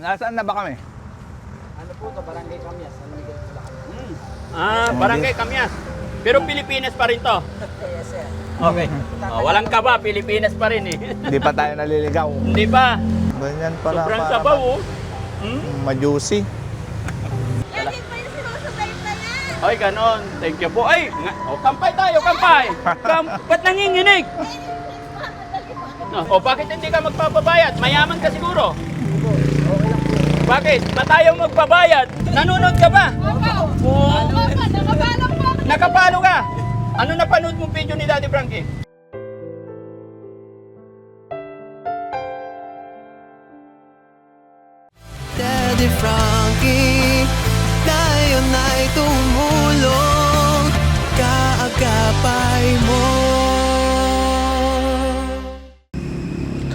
Nasaan na ba kami? Ano po ito? Barangay Kamyas. San Miguel, Bulacan. Barangay Kamyas. Pero Pilipinas pa rin to. Yes, sir. Okay. Walang kaba, Pilipinas pa rin eh. Hindi pa tayo naliligaw. Hindi pa. Ganyan pala. Sobrang para sabaw oh. ma-juicy. Yan din pa yung sinusubay na yan. Ay, ganon. Thank you po. Ay, kampay tayo, kampay. Ba't nanginginig? Bakit hindi ka magpapabayad? Mayaman ka siguro. Bakit? Ba't ayaw magpabayad? Nanonood ka ba? Oo. Nakapalo po. Nakapalo ka? Ano napanood mong video ni Daddy Frankie? Daddy Frankie, ngayon ay tumulong, kaagapay mo.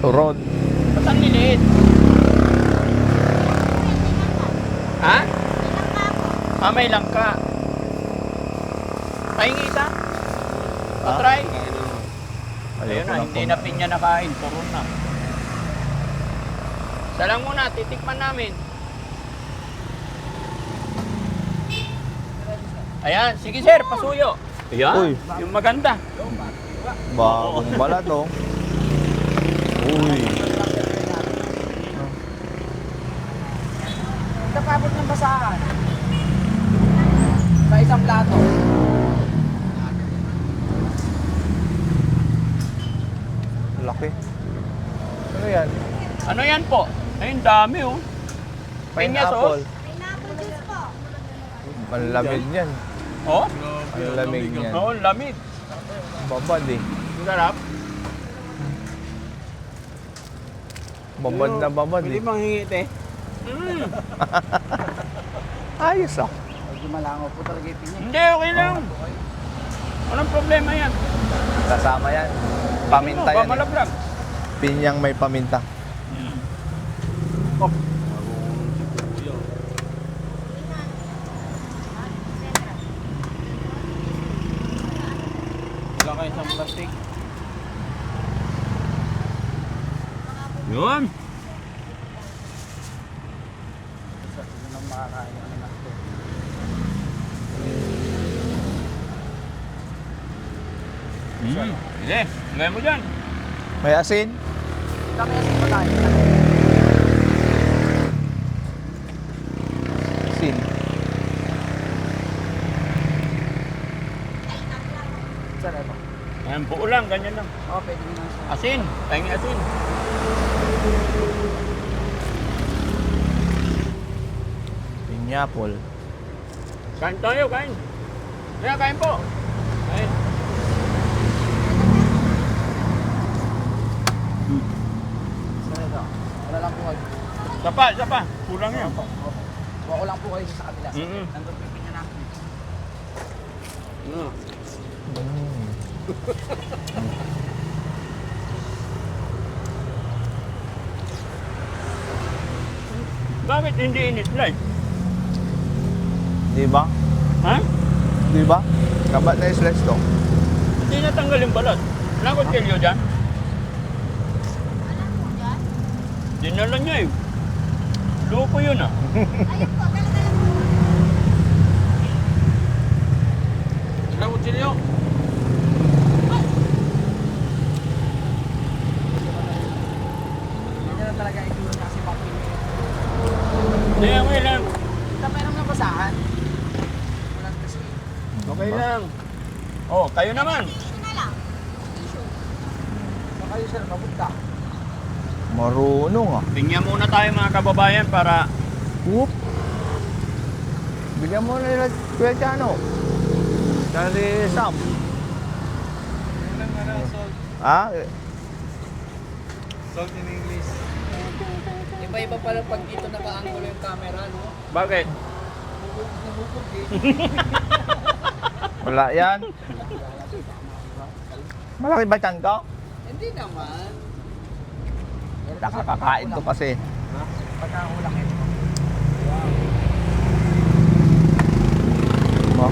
Turod. Ba't ang liliit? Ha? May langka. Pahingi isa? Patry? Ayun na, hindi na pinya nakain. Puro na. Isa lang muna, titikman namin. Ayan, sige sir, pasuyo. Ayan, Uy. yung maganda. Bagong balat oh. Uy. Napabot ng basahan. Sa isang plato. Laki. Ano yan? Ano yan po? Ayun, dami oh. Pinya Pineapple. sauce. Pineapple juice po. Ang lamig niyan. Oh? Ang lamig niyan. Oo, lamig. Babad eh. Sarap. Babad na babad eh. manghingit eh. Ayos ah. Medyo malangaw po talaga yung pinya. Hindi, okay lang. Walang problema yan. Kasama yan. Paminta yan eh. Malablag. Pinyang may paminta. Oh. Wala kayo isang plastic. Yun. Isa nang makakain ng anak ko. Sige, ngayon mo dyan. May asin? Kami asin pa tayo. Asin. Sir, ito. Ayan, buo lang, ganyan lang. Oo, pwede nyo lang siya. Asin, tayong asin. Pineapple. Kain tayo, kain. Kaya, kain po. Kain. Sir, ito. Wala lang po kayo. Isa pa. Kulang yan. Wala lang po kayo sa kabila. Mm-mm. Nandun po yung pinya namin. Bakit hindi in-slice? Di ba? Ha? Di ba? Kabat na slice to. Hindi natanggal yung balat. Wala ko tilyo dyan. Alam mo dyan? Dinala niya eh. Loko yun ah. Ayun po, talaga lang po. Wala ko tilyo. Hindi na talaga ito kasi papinya. Hindi, okay lang. Ito meron ng basahan. Wala kasi. Okay lang. Oh, kayo naman. Tissue na lang. Baka kayo sir, mabugta. Marunong ah. Tingnan muna tayo mga kababayan para Whoop. Bigyan mo na nila Kuya Chano. Dari Sam. Ah? Salt in English. Iba-iba pala pag dito naka-angulo yung camera, no? bakit? Nabubog eh. Wala yan. Malaki ba chan ko? Hindi naman. Nakakakain to kasi. Pagkakulang ito. Mo.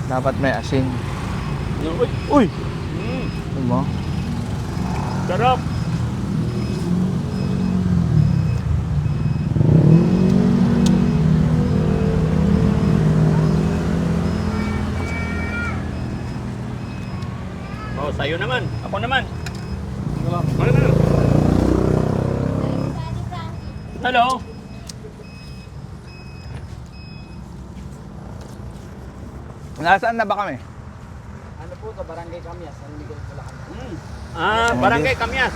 Dapat may asin. Uy, Uy! mm, Mo. sarap. O, sa'yo naman. Ako naman. Ano? Daddy Frankie. Hello? Nasaan na ba kami? Ano po to, Barangay Camyas, San Miguel, Bulacan. Barangay Camyas.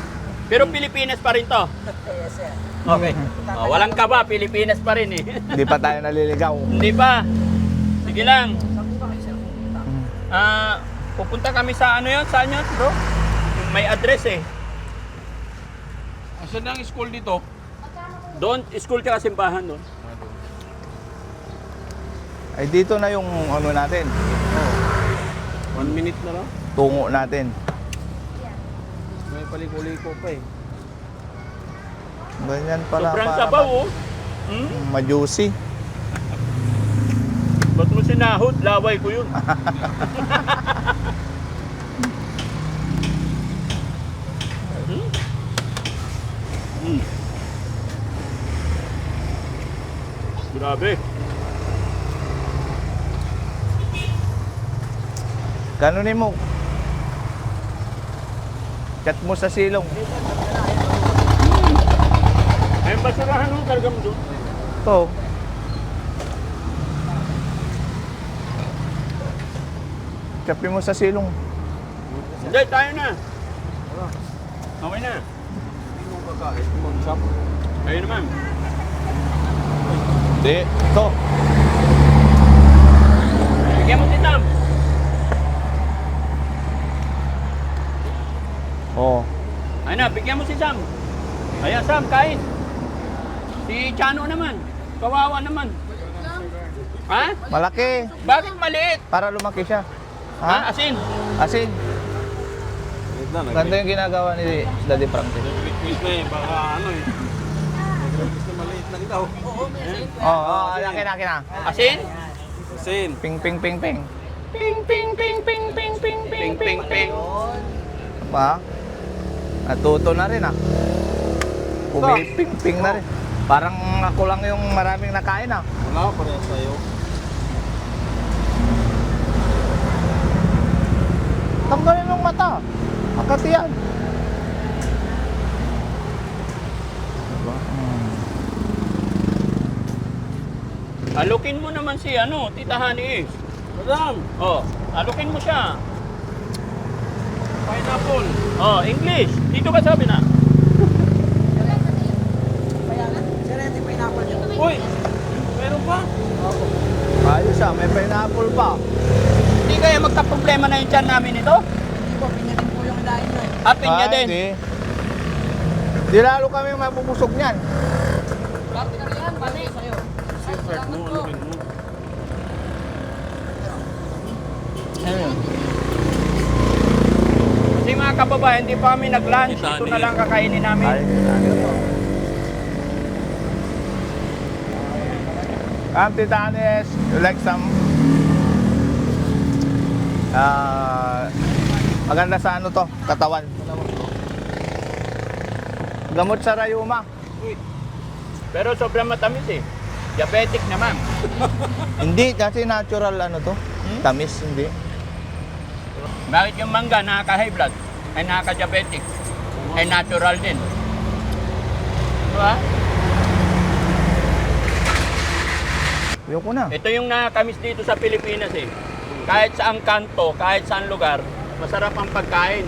Pero Pilipinas pa rin to. Yes, sir. Okay. Walang kaba, Pilipinas pa rin eh. Hindi pa tayo naliligaw. Hindi pa. Sige lang. Saan po ba kayo, sir, pupunta? Pupunta kami sa ano yun? Saan yun, bro? May address eh. Asan na ang school dito? Doon, school tsaka simbahan doon. Ay dito na yung ano natin, 1 minute na lang. tungo natin. May paliko-liko pa eh. Ganyan pala Sobrang para sabaw oh. ma-juicy. Ba't mo sinahod? Laway ko yun. Grabe. Ganunin mo. Cut mo sa silong. Ay, basurahan mo, karga mo doon. Ito. Kapin mo sa silong. Hindi, tayo na. Okay na. Hindi mo kakain, mag-shop. Ayun naman. Hindi. Ito. Bigyan mo si Tam. Oo. Ayun na, bigyan mo si Sam. Ayan, Sam, kain. Si Chano naman. Kawawa naman. Ha? Malaki. Bakit maliit? Para lumaki siya. Ha? Ha? Asin? Asin. Wait na, Ganda yung ginagawa ni Daddy Frankie. nag-request na eh, baka ano eh. Nag-request na maliit lang daw. Oo, laki na. Asin? Sin. Ping, ping, ping, ping. Ping, ping, ping, ping, ping, ping, ping, ping, ping. Pa? Natuto na rin ah. Pumiping-ping na rin. Parang ako lang yung maraming nakain ah. Wala, parehas sa'yo. Tanggalin ng mata. Akati yan. Diba? Alukin mo naman si ano, Tita Honey. Madam, Oh, alukin mo siya. pineapple. Oh, English. Dito ka sabi na. Sir, ito yung pineapple nyo. Uy, meron pa? Ayos ah, may pineapple pa. Hindi kaya magka-problema na yung tiyan namin ito? Hindi po, pinyatin po yung ilahin nyo eh. Apin niya din. Hindi. Di lalo kami mabubusog niyan. Parte na rin yan, bali sa'yo. Secret mo, anukin mo. Ayun. Kasi mga kababayan, hindi pa kami nag-lunch. Tita Ito na Honey. lang kakainin namin. Ay, Tita Anes, you like some? Maganda sa ano to, katawan. Gamot sa rayuma. Pero sobrang matamis eh. Diabetic naman. Hindi, kasi natural ano to. Tamis, hindi. Bakit yung mangga nakaka-high blood? Ay nakaka-diabetic? Ay natural din. Diba? Ayoko na. Ito yung nakakamis dito sa Pilipinas eh. Kahit saang kanto, kahit saang lugar, masarap ang pagkain.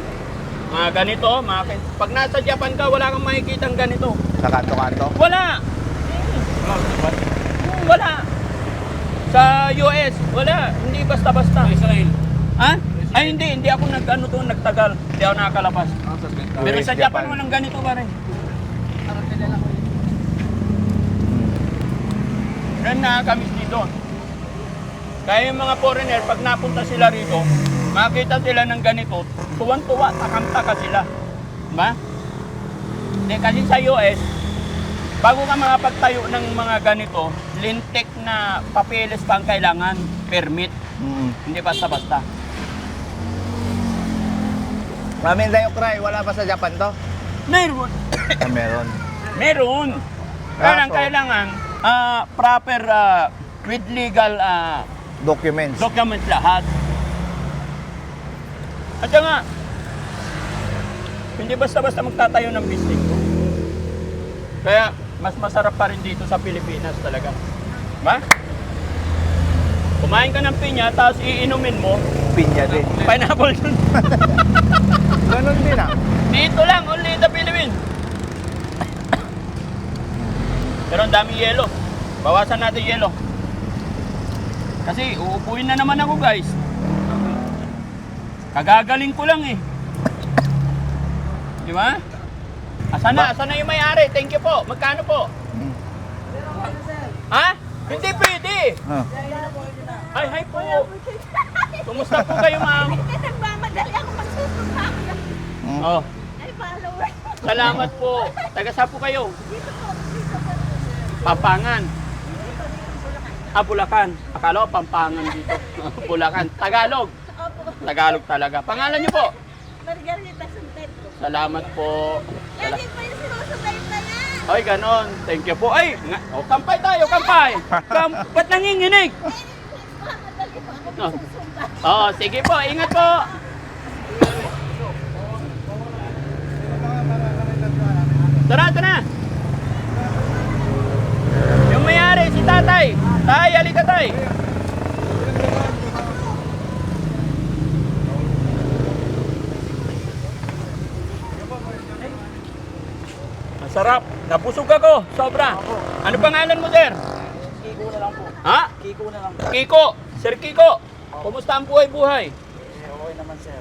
Mga ganito, pag nasa Japan ka, wala kang makikitang ganito. Sa kanto-kanto. Wala! Wala! Sa US, wala. Hindi basta-basta. Israel. Ha? Ay hindi ako nagtagal. Hindi ako nakakalabas. Pero sa US, Japan, Japan. walang ganito pa rin. Yan nakakamiss dito. Kaya yung mga foreigner, pag napunta sila rito, makita sila ng ganito, tuwan-tuwa, takam-taka sila. Diba? Hindi, kasi sa US, bago ka makapagtayo ng mga ganito, lintik na papeles pa ang kailangan, permit. Hindi basta-basta. Ramen Dayokray, wala pa sa Japan to? Meron. Meron. Meron. Kaya so- kailangan proper with legal Documents. documents lahat. At saka, Hindi basta-basta magtatayo ng business ko. Kaya, mas masarap pa rin dito sa Pilipinas talaga. Ba? Kumain ka ng pinya, tapos iinumin mo, Pinya din. pineapple yun. Ganon din ah. Dito lang, only in the Philippines. Pero ang daming yelo. Bawasan natin yelo. Kasi uupuin na naman ako, guys. Kagagaling ko lang eh. Di ba? Asan na yung may-ari? Thank you po. Magkano po? Ha? Hindi pwede. Ah. Ay, hi po. Kumusta po kayo, ma'am? Nagmamadali ako magsusunod ako. Oh, Ay, follower. salamat po. Taga saan po kayo? Dito po, dito po. Pampangan. Ah, Bulacan. Akala ko Pampangan dito. Bulacan. Tagalog. Opo. Tagalog talaga. Pangalan niyo po? Margarita Santento. Salamat po. Yan din po yung sinusunod na yan. Ay, ganon. Thank you po. Ay, kampay tayo, kampay. Ba't nanginginig? Nagmamadali po ako Oh. magsusunod. Oh, sige po. Ingat po. Tara, tara. Yung may-ari, si tatay. Tay, halika tay. Masarap. Napusog ako. Sobra. Ano pangalan mo, sir? Kiko na lang po. Ha? Kiko na lang. Kiko. Sir Kiko. Kumusta ang buhay-buhay? Okay naman, sir.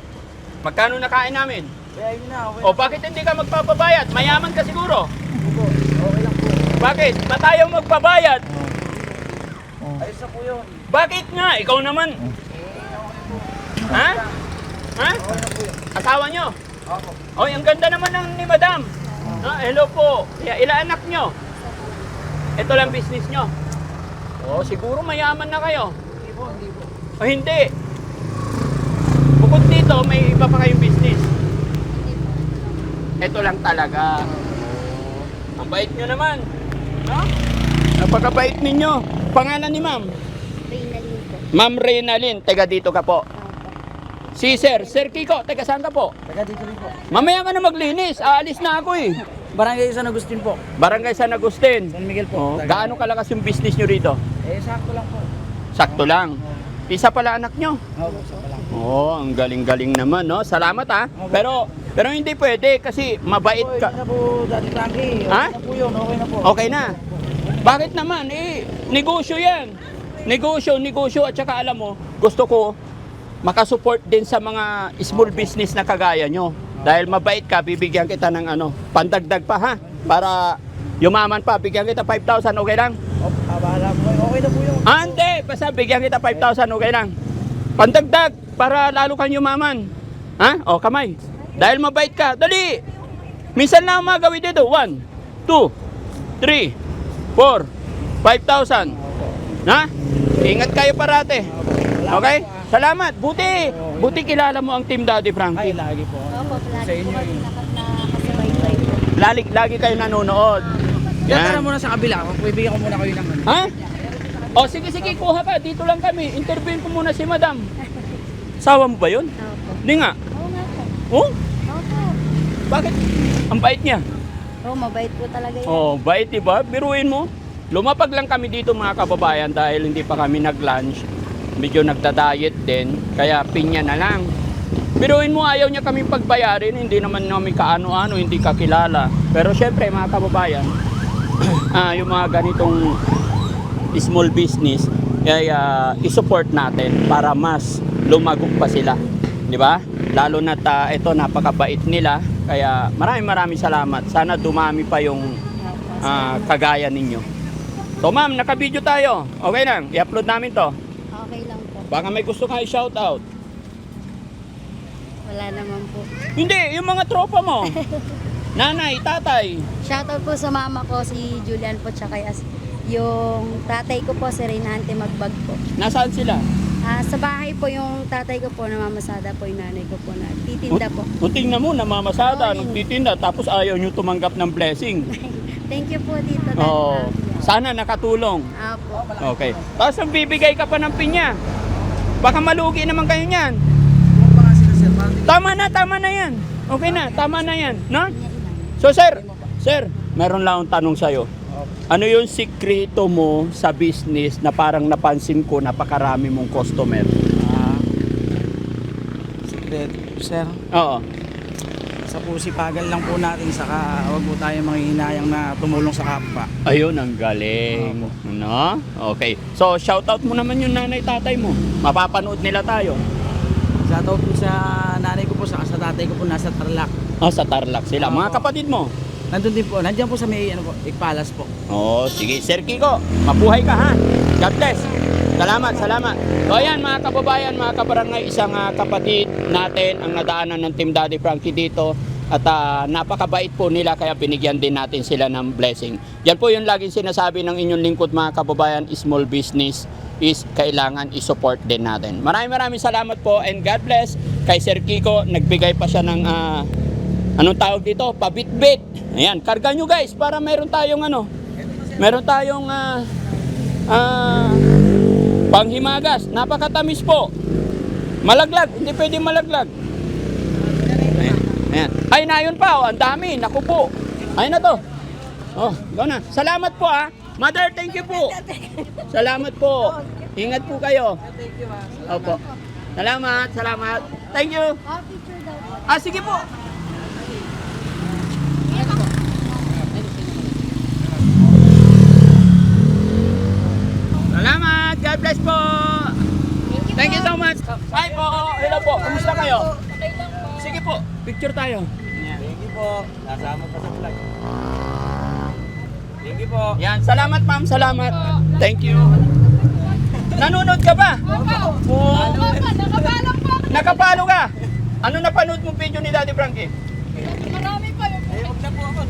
Magkano nakain namin? Kaya yun na, okay O bakit hindi ka magpapabayad? Mayaman ka siguro. po. Okay lang po. Bakit? Ba't ayaw magpabayad? Ayos na po yun. Bakit nga? Ikaw naman. Ha? Ha? Asawa nyo? Ako. Oy, ang ganda naman ng ni madam. Hello po. Ilan anak nyo? Ito lang business nyo. Oh, siguro mayaman na kayo. Hindi po, hindi po. O hindi. Bukod dito, may iba pa kayong business. Ito lang talaga. Ang bait nyo naman. No? Napakabait ninyo. Pangalan ni ma'am? Reynalyn po. Ma'am Reynalyn, taga dito ka po. Si Sir Kiko, taga saan ka po? Taga dito rin po. Mamaya ka na maglinis, aalis na ako eh. Barangay San Agustin po. Barangay San Agustin. San Miguel Oh, po. gaano kalakas yung business nyo rito? Sakto lang po. Sakto lang. Isa pala anak nyo. Oo, sa lang. Oh, ang galing-galing naman, no? Salamat ha. Pero hindi pwede kasi mabait Hindi ka. na po, Daddy Frankie. Okay Ha? na po yun, okay na po. Okay na. Bakit naman? Negosyo yan. Negosyo at saka alam mo, gusto ko makasupport din sa mga small business na kagaya nyo. Dahil mabait ka, bibigyan kita ng pandagdag pa ha. Para yumaman pa, bigyan kita 5,000, okay lang? Bahala po. Okay na po yun. Hindi, basta bigyan kita 5,000, okay lang? Pandagdag, para lalo kang yumaman. Ha? O, kamay. Dahil mabait ka, dali! Minsan lang ang mga gawin dito. 1, 2, 3, 4, 5,000. Ha? Ingat kayo parate. Okay? Salamat. Buti kilala mo ang Team Daddy Ay, Frankie. lagi po. Opo, Sa lagi inyo po kami yun. nakasabay-bay po. Lagi kayo nanonood. Yan. Tara Yan. muna sa kabila. Bibigyan ko muna kayo ng ano. Ha? O sige, kuha ka. Dito lang kami. Interviewin ko muna si Madam. Sawa mo ba yun? Opo. Hindi nga. Oo nga po. Oh? Opo. Bakit? Ang bait niya. Oo, mabait po talaga yan. Oh, bait diba? Biruin mo. Lumapag lang kami dito mga kababayan dahil hindi pa kami nag-lunch. Medyo nagda-diet din. Kaya pinya na lang. Biruin mo, ayaw niya kami pagbayarin. Hindi naman namin kaano-ano, hindi kakilala. Pero syempre mga kababayan, yung mga ganitong small business, kaya isupport natin para mas lumagok pa sila. Di ba? Lalo na ito, napakabait nila. Kaya maraming salamat. Sana dumami pa yung kagaya ninyo. So ma'am, naka-video tayo. Okay lang, i-upload namin to. Okay lang po. Baka may gusto kayo shoutout. Wala naman po. Hindi, yung mga tropa mo. Nanay, tatay. Shoutout po sa mama ko, si Julian po, tsaka yung tatay ko po, si Reynante Magbag po. Nasaan sila? Sa bahay po yung tatay ko po, namamasada po yung nanay ko po na titinda po. Kung tingnan mo, namamasada, Oo, yun. nagtitinda, tapos ayaw nyo tumanggap ng blessing. Thank you po dito. Oo. Sana nakatulong. Apo. Okay. Tapos ang bibigay ka pa ng pinya. Baka malugi naman kayo niyan. Huwag pa nga sila, sir. Parang Tama na yan. Okay na, tama na yan, no? So sir, meron lang akong tanong sa'yo. Ano yung sikreto mo sa business na parang napansin ko napakarami mong customer? Secret, sir. Oo. Sa pusipagan lang po natin, saka huwag po tayo manghihinayang na tumulong sa kapwa. Ayun, ang galing. No? Okay. So, shoutout mo naman yung nanay tatay mo. Mapapanood nila tayo. Shoutout po sa nanay ko po, saka sa tatay ko po nasa Tarlac. Sa Tarlac sila. Mga kapatid mo. Nandun din po, nandiyan po sa may Ikpalas po. Sige. Sir Kiko, mabuhay ka ha. God bless. Salamat. So ayan mga kababayan, mga kabarangay, isang kapatid natin ang nadaanan ng Team Daddy Frankie dito. At napakabait po nila kaya binigyan din natin sila ng blessing. Yan po yung laging sinasabi ng inyong lingkod mga kababayan, small business is kailangan i-support din natin. Maraming salamat po and God bless kay Sir Kiko. Nagbigay pa siya ng anong tawag dito? Pabitbit. Ayan, karga nyo guys para meron tayong panghimagas. Napakatamis po. Malaglag, hindi pwede malaglag. Ayan. Ay, na yun pa, ang dami, naku po. Ayun na to. Go na. Salamat po ha. Mother, thank you po. Salamat po. Ingat po kayo. Opo. Salamat. Thank you. Sige po. Salamat. God bless po. Thank you so much. Bye po. Hello po. Kumusta kayo? Sige po. Picture tayo. Thank you po. Nasama pa sa vlog. Thank you po. Yan. Salamat ma'am. Salamat. Thank you. Nanonood ka ba? Oo. Nakabalang po. Nakapalo ka? Ano napanood mong video ni Daddy Frankie? Marami pa yung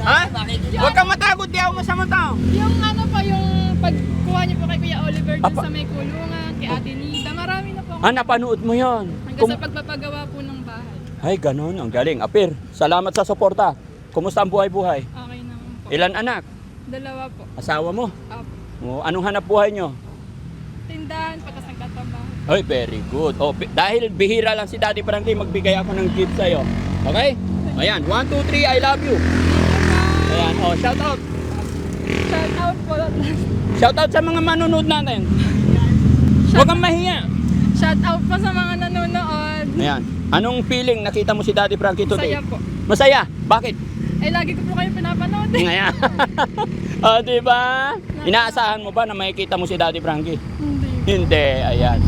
Ha? Huwag kang matagod. Di ako masamang tao. yung ano pa yung pagkuha niyo po kay Kuya Oliver dun Apa. sa may kulungan, kay Ate Nida, marami na po. Napanood mo yon. Hanggang sa pagpapagawa po ng bahay. Ay, ganun. Ang galing. Apir, salamat sa suporta. Kumusta ang buhay-buhay? Okay naman po. Ilan anak? 2 po. Asawa mo? Opo. Anong hanap buhay nyo? Tindahan, pagkas nagtatrabaho. Ay, very good. Dahil bihira lang si Daddy Frankie, magbigay ako ng gift sa'yo. Okay? Ayan, 1, 2, 3, I love you. Ayan, shout out. Shout out po. Shout out sa mga manonood natin. Huwag kang mahiya. Shout out po sa mga nanonood. Ayan, anong feeling nakita mo si Daddy Frankie today? Masaya po. Masaya? Bakit? Lagi ko po kayo pinapanood. Ngayon. Diba? Inaasahan mo ba na makikita mo si Daddy Frankie? Hindi, ayan.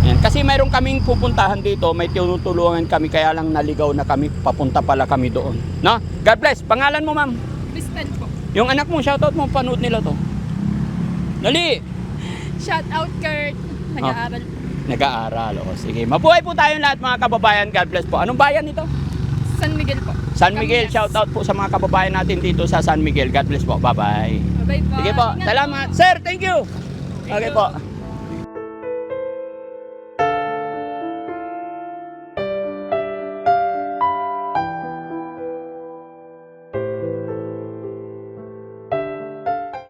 Ayan. Kasi mayroon kaming pupuntahan dito, may tinutulungan kami, kaya lang naligaw na kami, papunta pala kami doon. No? God bless. Pangalan mo, ma'am? Bistan po. Yung anak mo, shoutout mo, panood nila to. Dali! Shout out Kurt. Nag-aaral po. Nag-aaral. Sige. Mabuhay po tayong lahat mga kababayan. God bless po. Anong bayan ito? San Miguel po. San Miguel. Camias. Shoutout po sa mga kababayan natin dito sa San Miguel. God bless po. Bye-bye. Bye-bye po. Sige po. Ingat Salamat. Sir, thank you. Okay po.